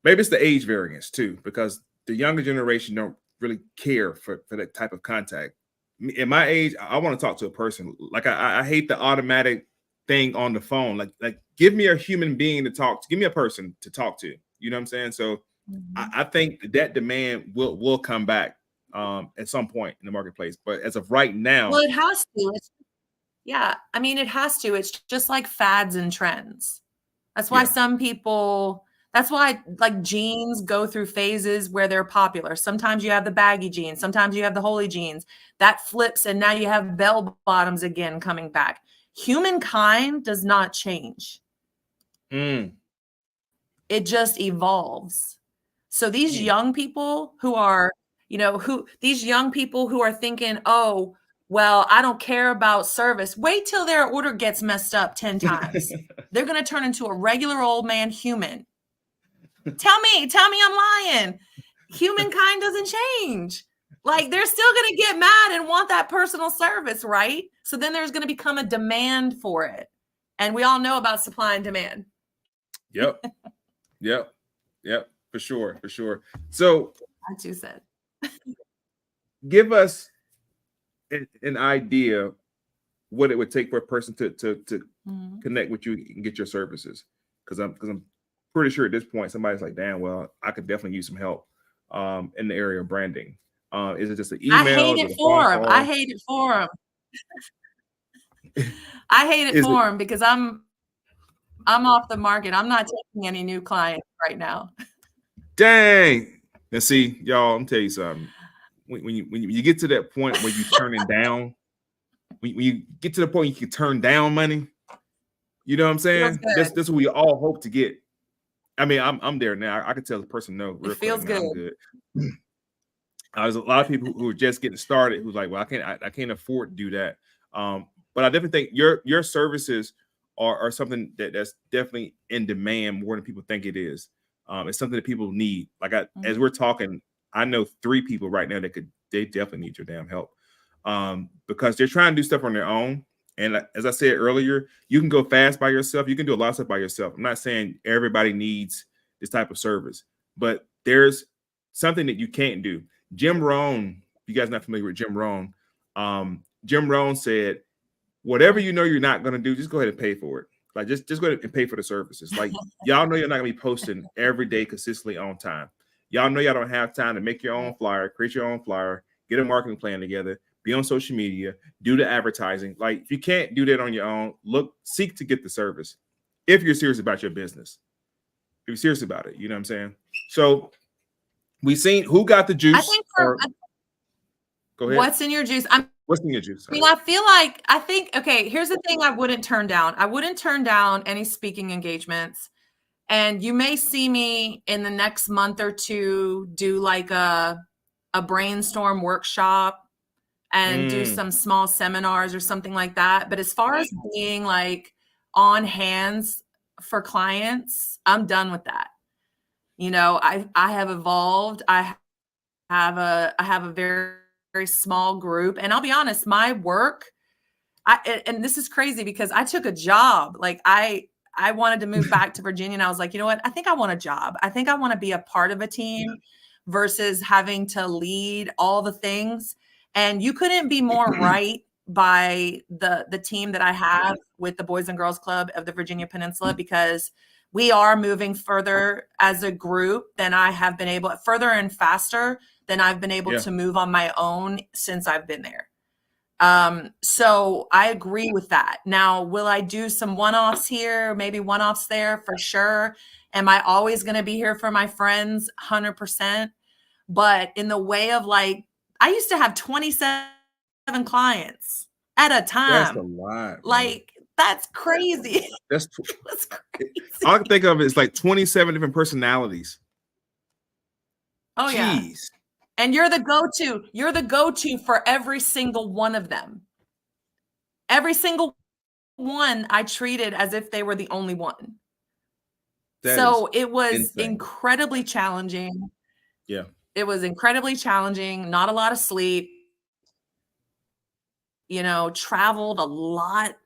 Maybe it's the age variance too, because the younger generation don't really care for that type of contact. In my age, I want to talk to a person. Like I hate the automatic thing on the phone. Like give me a human being to talk to. Give me a person to talk to. You know what I'm saying? So I think that demand will come back at some point in the marketplace. But as of right now, well, it has to. I mean, it has to. It's just like fads and trends. That's why that's why like jeans go through phases where they're popular. Sometimes you have the baggy jeans. Sometimes you have the holy jeans. That flips, and now you have bell bottoms again coming back. Humankind does not change. It just evolves. So these young people who are, these young people who are thinking, oh, well, I don't care about service. Wait till their order gets messed up 10 times. They're going to turn into a regular old man human. Tell me I'm lying. Humankind doesn't change. Like they're still going to get mad and want that personal service, right? So then there's going to become a demand for it. And we all know about supply and demand. Yep. For sure. So I too said. Give us an idea what it would take for a person to connect with you and get your services. Because I'm pretty sure at this point somebody's like, damn, well, I could definitely use some help in the area of branding. Is it just an email? I hate it for him. I hate it for him because I'm off the market. I'm not taking any new clients right now. Dang. Now see, y'all, I'm tell you something. When you get to that point where you turning down, when you get to the point you can turn down money, you know what I'm saying? That's what we all hope to get. I mean, I'm there now. I can tell the person no. Real it feels quick, good. I'm good. There's a lot of people who are just getting started who's like, well, I can't afford to do that. But I definitely think your services are something that's definitely in demand more than people think it is. It's something that people need. Like as we're talking, I know 3 people right now they definitely need your damn help. Because they're trying to do stuff on their own. And as I said earlier, you can go fast by yourself. You can do a lot of stuff by yourself. I'm not saying everybody needs this type of service, but there's something that you can't do. Jim Rohn, you guys not familiar with Jim Rohn. Jim Rohn said, whatever you know you're not going to do, just go ahead and pay for it. Like just go ahead and pay for the services. Like y'all know you're not going to be posting every day consistently on time. Y'all know y'all don't have time to make your own flyer, create your own flyer, get a marketing plan together, be on social media, do the advertising. Like if you can't do that on your own, seek to get the service. If you're serious about your business, if you're serious about it, you know what I'm saying? So we seen who got the juice. I think go ahead. What's in your juice? What's in your juice? I mean, I think, okay, here's the thing I wouldn't turn down. I wouldn't turn down any speaking engagements. And you may see me in the next month or two do like a brainstorm workshop and do some small seminars or something like that. But as far as being like on hands for clients, I'm done with that. You know, I have evolved. I have a very, very small group. And I'll be honest, my work, and this is crazy because I took a job. Like I wanted to move back to Virginia and I was like, you know what? I think I want a job. I think I want to be a part of a team versus having to lead all the things. And you couldn't be more right by the team that I have with the Boys and Girls Club of the Virginia Peninsula, because we are moving further as a group than I have been able, further and faster than I've been able to move on my own since I've been there. So I agree with that. Now, will I do some one-offs here, maybe one-offs there? For sure. Am I always going to be here for my friends? 100%. But in the way of like, I used to have 27 clients at a time. That's a lot. Like, that's crazy. That's crazy. All I can think of is like 27 different personalities. Oh, yeah. Jeez. And you're the go-to. You're the go-to for every single one of them. Every single one I treated as if they were the only one. So it was incredibly challenging. Yeah. It was incredibly challenging. Not a lot of sleep. You know, traveled a lot.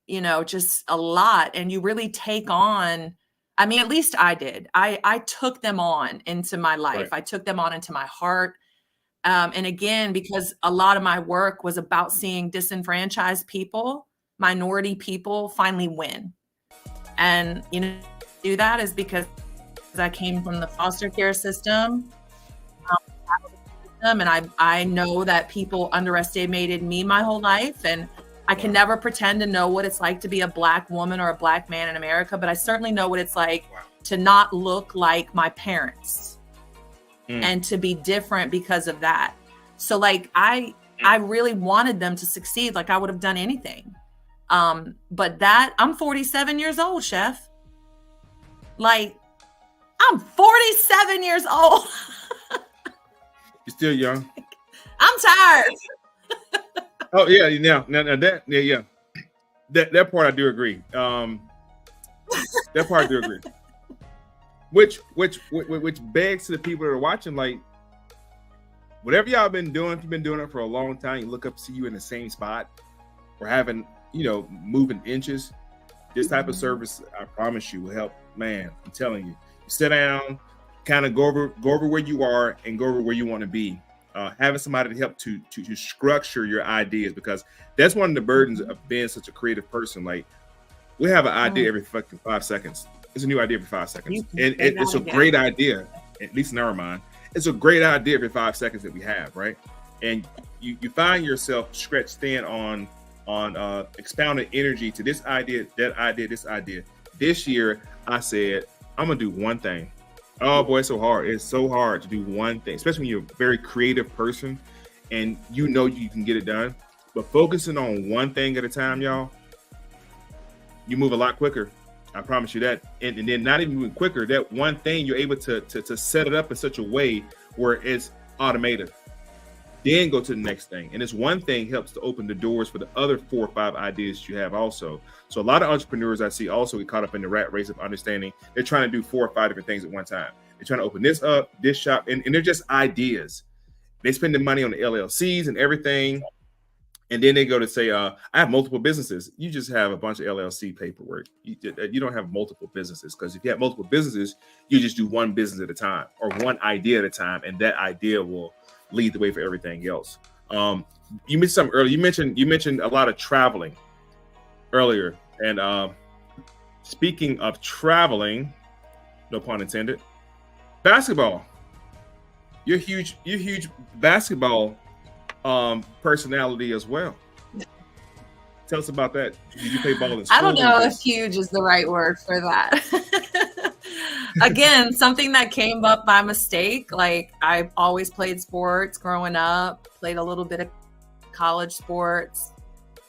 You know, just a lot. And you really take on, I mean, at least I did. I took them on into my life. Right. I took them on into my heart. And again, because a lot of my work was about seeing disenfranchised people, minority people finally win. And, you know, do that is because I came from the foster care system. And I know that people underestimated me my whole life. And I can never pretend to know what it's like to be a Black woman or a Black man in America, but I certainly know what it's like to not look like my parents and to be different because of that. So like, I really wanted them to succeed. Like I would have done anything. But I'm 47 years old, Chef. Like I'm 47 years old. You're still young. I'm tired. Oh yeah, now that that part I do agree. That part I do agree. Which begs to the people that are watching, like, whatever y'all been doing, if you've been doing it for a long time, you look up, see you in the same spot or having, moving inches. This type of service, I promise you, will help. Man, I'm telling you. You sit down, kind of go over where you are and go over where you want to be. Having somebody to help to structure your ideas, because that's one of the burdens of being such a creative person. Like, we have an idea every fucking 5 seconds. It's a new idea every 5 seconds, and it's a great idea. At least in our mind, it's a great idea every 5 seconds that we have, right? And you find yourself stretched thin on expounded energy to this idea, that idea, this idea. This year, I said, I'm gonna do one thing. Oh boy, it's so hard. It's so hard to do one thing, especially when you're a very creative person and you can get it done. But focusing on one thing at a time, y'all, you move a lot quicker. I promise you that. And then not even moving quicker, that one thing, you're able to set it up in such a way where it's automated. Then go to the next thing. And this one thing helps to open the doors for the other 4 or 5 ideas you have also. So a lot of entrepreneurs I see also get caught up in the rat race of understanding they're trying to do 4 or 5 different things at one time. They're trying to open this up, this shop, and they're just ideas. They spend the money on the LLCs and everything. And then they go to say, I have multiple businesses. You just have a bunch of LLC paperwork. You don't have multiple businesses, because if you have multiple businesses, you just do one business at a time or one idea at a time. And that idea will lead the way for everything else. You mentioned something earlier. You mentioned a lot of traveling earlier. And speaking of traveling, no pun intended, basketball. You're huge basketball personality as well. Tell us about that. Did you play ball in school? I don't know if huge is the right word for that. Again, something that came up by mistake. Like, I've always played sports growing up, played a little bit of college sports,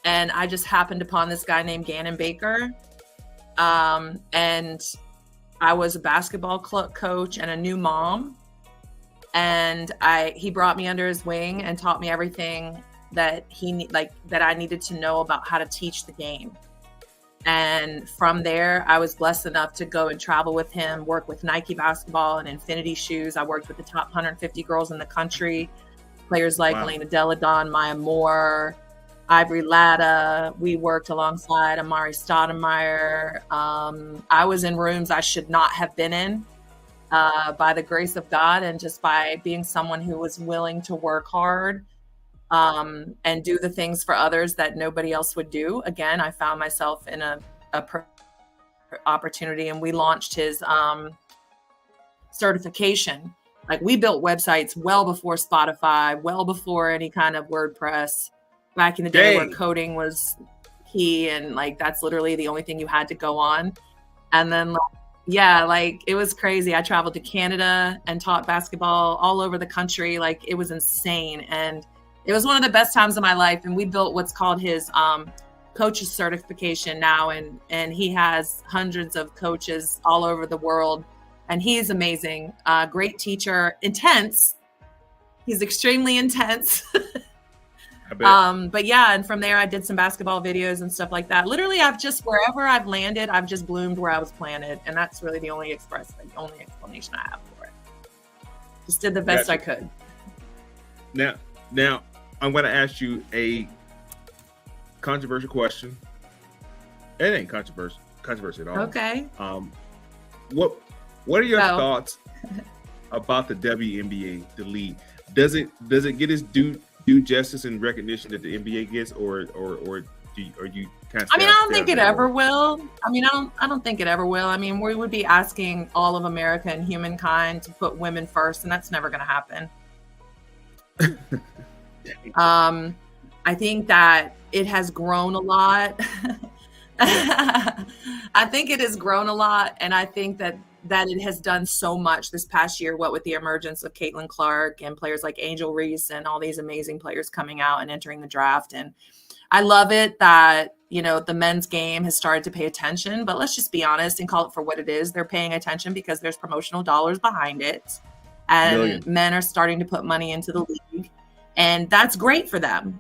and I just happened upon this guy named Gannon Baker. And I was a basketball club coach and a new mom. And he brought me under his wing and taught me everything that that I needed to know about how to teach the game. And from there, I was blessed enough to go and travel with him, work with Nike basketball and Infinity shoes. I worked with the top 150 girls in the country, players like Elena Deladon, Maya Moore, Ivory Latta. We worked alongside Amari Stoudemire. I was in rooms I should not have been in. By the grace of God and just by being someone who was willing to work hard and do the things for others that nobody else would do. Again, I found myself in a opportunity, and we launched his certification. Like, we built websites well before Spotify, well before any kind of WordPress, back in the day where coding was key, and like that's literally the only thing you had to go on. And then yeah, like, it was crazy. I traveled to Canada and taught basketball all over the country. Like, it was insane. And it was one of the best times of my life. And we built what's called his coach's certification now. And he has hundreds of coaches all over the world. And he's amazing. Great teacher, intense. He's extremely intense. But yeah, and from there I did some basketball videos and stuff like that. Literally, wherever I've landed, I've just bloomed where I was planted, and that's really the only explanation I have for it. Just did the best I could. Now I'm going to ask you a controversial question. It ain't controversial at all. Okay. What are your thoughts about the WNBA, the league? Does it get its due justice and recognition that the NBA gets, or are you kind of? I mean, I don't think it ever will. I don't think it ever will. I mean, we would be asking all of America and humankind to put women first, and that's never going to happen. I think that it has grown a lot. I think it has grown a lot, and I think that it has done so much this past year, what with the emergence of Caitlin Clark and players like Angel Reese and all these amazing players coming out and entering the draft. And I love it that, the men's game has started to pay attention, but let's just be honest and call it for what it is. They're paying attention because there's promotional dollars behind it, and men are starting to put money into the league, and that's great for them.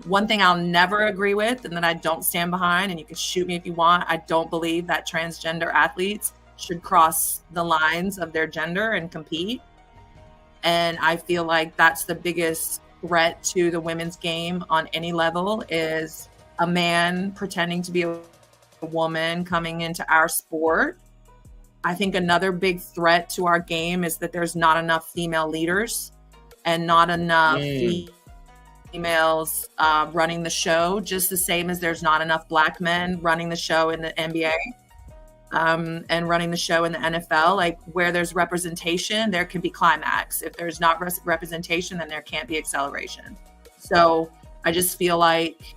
One thing I'll never agree with and that I don't stand behind, and you can shoot me if you want, I don't believe that transgender athletes should cross the lines of their gender and compete. And I feel like that's the biggest threat to the women's game on any level, is a man pretending to be a woman coming into our sport. I think another big threat to our game is that there's not enough female leaders and not enough females running the show, just the same as there's not enough Black men running the show in the NBA and running the show in the NFL. Like, where there's representation, there can be climax. If there's not representation, then there can't be acceleration. So I just feel like,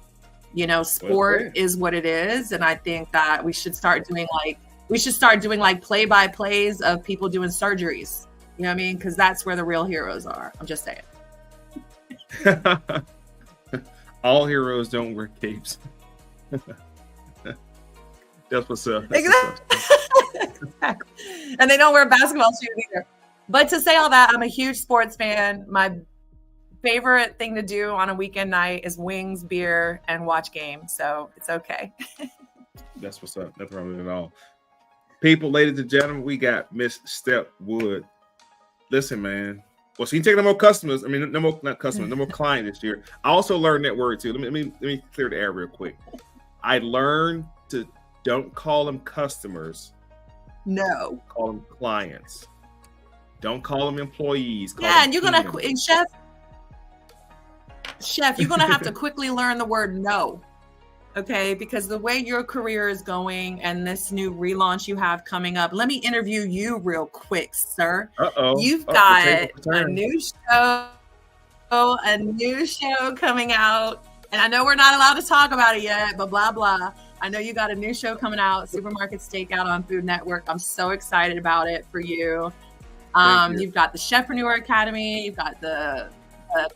you know, sport is what it is. And I think that we should start doing like play-by-plays of people doing surgeries. You know what I mean? Because that's where the real heroes are. I'm just saying. All heroes don't wear capes. That's what's up. Exactly. And they don't wear basketball shoes either. But to say all that, I'm a huge sports fan. My favorite thing to do on a weekend night is wings, beer, and watch games. So it's okay. That's what's up. Nothing wrong with it at all. People, ladies and gentlemen, we got Miss Step Wood. Listen, man. Well, she can take no more customers. I mean, no more clients this year. I also learned that word too. Let me clear the air real quick. I learned to don't call them customers. No. Call them clients. Don't call them employees. And you're gonna Chef, you're gonna have to quickly learn the word no. Okay, because the way your career is going and this new relaunch you have coming up, let me interview you real quick, sir. You've got a new show coming out. And I know we're not allowed to talk about it yet, but blah, blah. I know you got a new show coming out, Supermarket Stakeout on Food Network. I'm so excited about it for you. You've got the Chefpreneur Academy. You've got the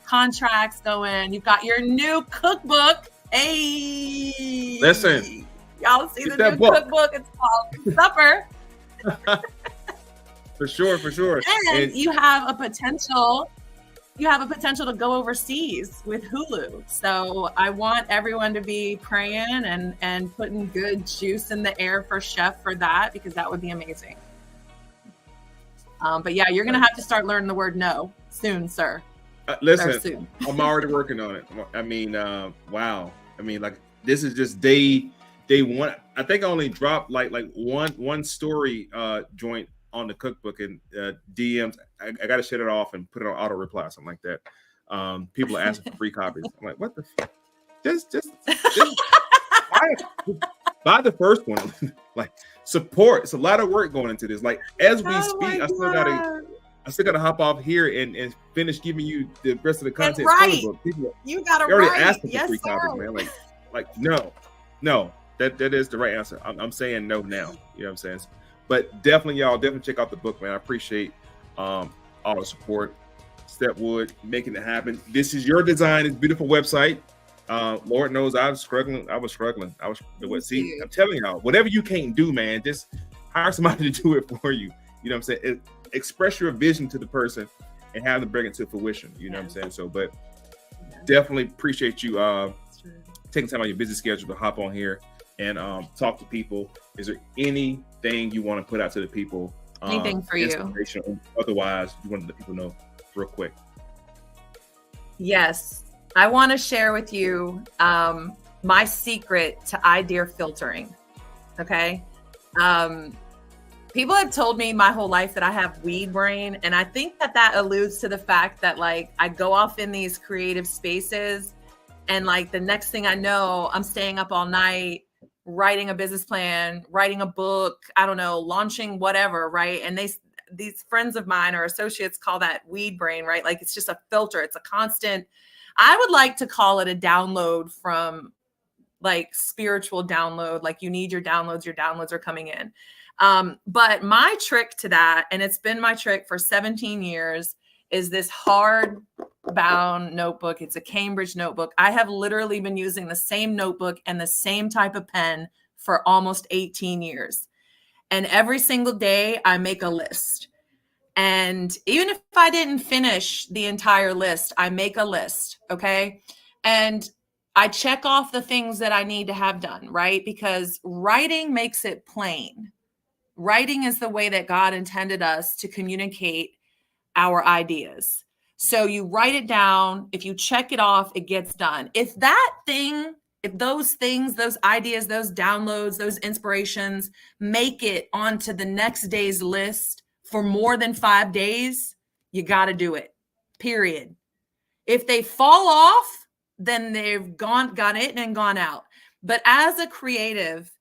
contracts going. You've got your new cookbook. Hey, listen, y'all see the new cookbook? It's called Supper. For sure. And you have a potential to go overseas with Hulu. So I want everyone to be praying and putting good juice in the air for Chef for that, because that would be amazing. But yeah, you're gonna have to start learning the word no soon, sir. Listen, I'm already working on it. I mean, wow. I mean, like, this is just day one. I think I only dropped like one story joint on the cookbook, and DMs. I got to shut it off and put it on auto reply, something like that. People are asking for free copies. I'm like, what the? Just buy the first one. Like, support. It's a lot of work going into this. Like, as we speak, I still gotta hop off here and finish giving you the rest of the content. Right. People, you gotta already write. asking for Yes, free copies, man. Like no. That is the right answer. I'm saying no now. You know what I'm saying? But definitely check out the book, man. I appreciate all the support. Stepwood making it happen. This is your design. It's a beautiful website. Lord knows I was struggling. I'm telling y'all, whatever you can't do, man, just hire somebody to do it for you. You know what I'm saying? Express your vision to the person and have them bring it to fruition. You know what I'm saying? So, but definitely appreciate you taking time out of your busy schedule to hop on here and talk to people. Is there anything you want to put out to the people? Anything for you? Otherwise, you want to let people know real quick. Yes. I want to share with you my secret to idea filtering. Okay. People have told me my whole life that I have weed brain. And I think that alludes to the fact that, like, I go off in these creative spaces and, like, the next thing I know, I'm staying up all night, writing a business plan, writing a book, I don't know, launching whatever. Right. And these friends of mine or associates call that weed brain, right? Like, it's just a filter. It's a constant. I would like to call it a download from, like, spiritual download. Like, you need your downloads are coming in. But my trick to that, and it's been my trick for 17 years, is this hardbound notebook. It's a Cambridge notebook. I have literally been using the same notebook and the same type of pen for almost 18 years. And every single day I make a list. And even if I didn't finish the entire list, I make a list. Okay. And I check off the things that I need to have done, right? Because writing makes it plain. Writing is the way that God intended us to communicate our ideas. So you write it down. If you check it off, it gets done. If those things, those ideas, those downloads, those inspirations make it onto the next day's list for more than 5 days, you got to do it, period. If they fall off, then they've got it and gone out. But as a creative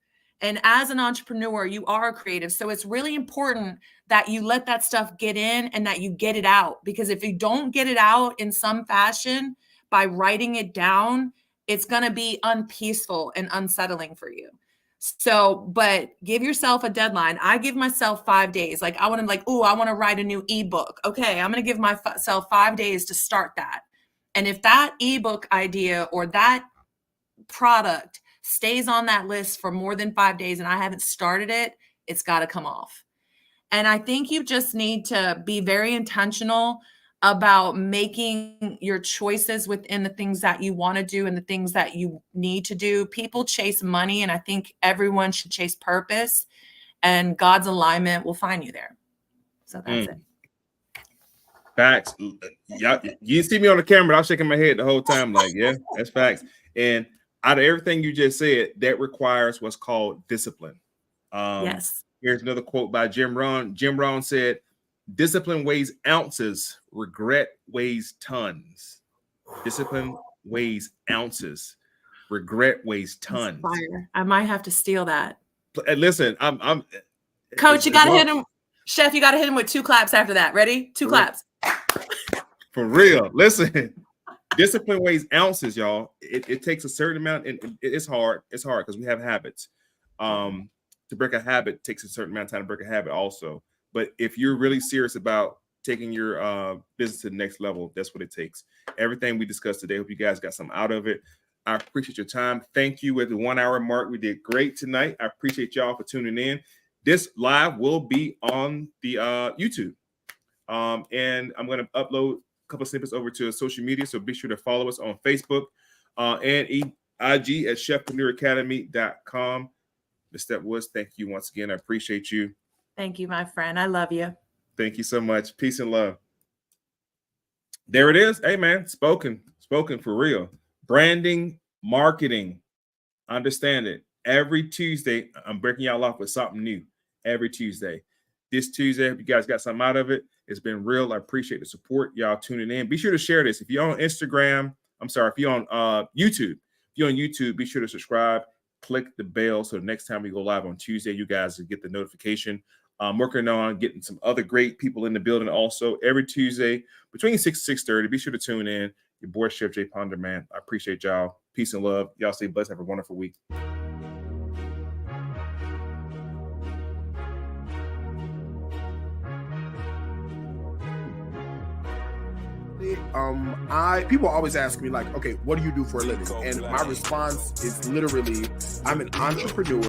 and as an entrepreneur, you are a creative. So it's really important that you let that stuff get in and that you get it out. Because if you don't get it out in some fashion by writing it down, it's going to be unpeaceful and unsettling for you. So, but give yourself a deadline. I give myself 5 days. Like I want to write a new ebook. Okay, I'm going to give myself 5 days to start that. And if that ebook idea or that product stays on that list for more than 5 days and I haven't started it, it's got to come off. And I think you just need to be very intentional about making your choices within the things that you want to do and the things that you need to do. People chase money, and I think everyone should chase purpose, and God's alignment will find you there. So that's it. Facts. Y'all, you see me on the camera, I was shaking my head the whole time, like, yeah, that's facts. And out of everything you just said, that requires what's called discipline. Yes. Here's another quote by Jim Rohn. Jim Rohn said, "Discipline weighs ounces, regret weighs tons." Discipline weighs ounces, regret weighs tons. Fire. I might have to steal that. Listen, I'm Coach, you gotta hit him. Chef, you gotta hit him with 2 claps after that. Ready? 2 claps. For real. Listen, discipline weighs ounces, y'all. It takes a certain amount, and it's hard. It's hard because we have habits. To break a habit takes a certain amount of time to break a habit also. But if you're really serious about taking your business to the next level, that's what it takes. Everything we discussed today, hope you guys got some out of it. I appreciate your time. Thank you at the 1 hour mark. We did great tonight. I appreciate y'all for tuning in. This live will be on the YouTube. And I'm going to upload a couple of snippets over to social media. So be sure to follow us on Facebook and IG at chefpreneuracademy.com. Ms. Steph Woods, thank you once again. I appreciate you. Thank you, my friend. I love you. Thank you so much. Peace and love. There it is. Hey, man, spoken for real. Branding, marketing. Understand it. Every Tuesday, I'm breaking y'all off with something new. Every Tuesday. This Tuesday, if you guys got something out of it, it's been real. I appreciate the support. Y'all tuning in. Be sure to share this. If you're on Instagram, if you're on YouTube, be sure to subscribe. Click the bell so the next time we go live on Tuesday, you guys will get the notification. I'm working on getting some other great people in the building also every Tuesday between 6 and 6:30. Be sure to tune in. Your boy, Chef Jay Ponder, man. I appreciate y'all. Peace and love. Y'all stay blessed. Have a wonderful week. People always ask me, like, okay, what do you do for a living? And my response is literally, I'm an entrepreneur.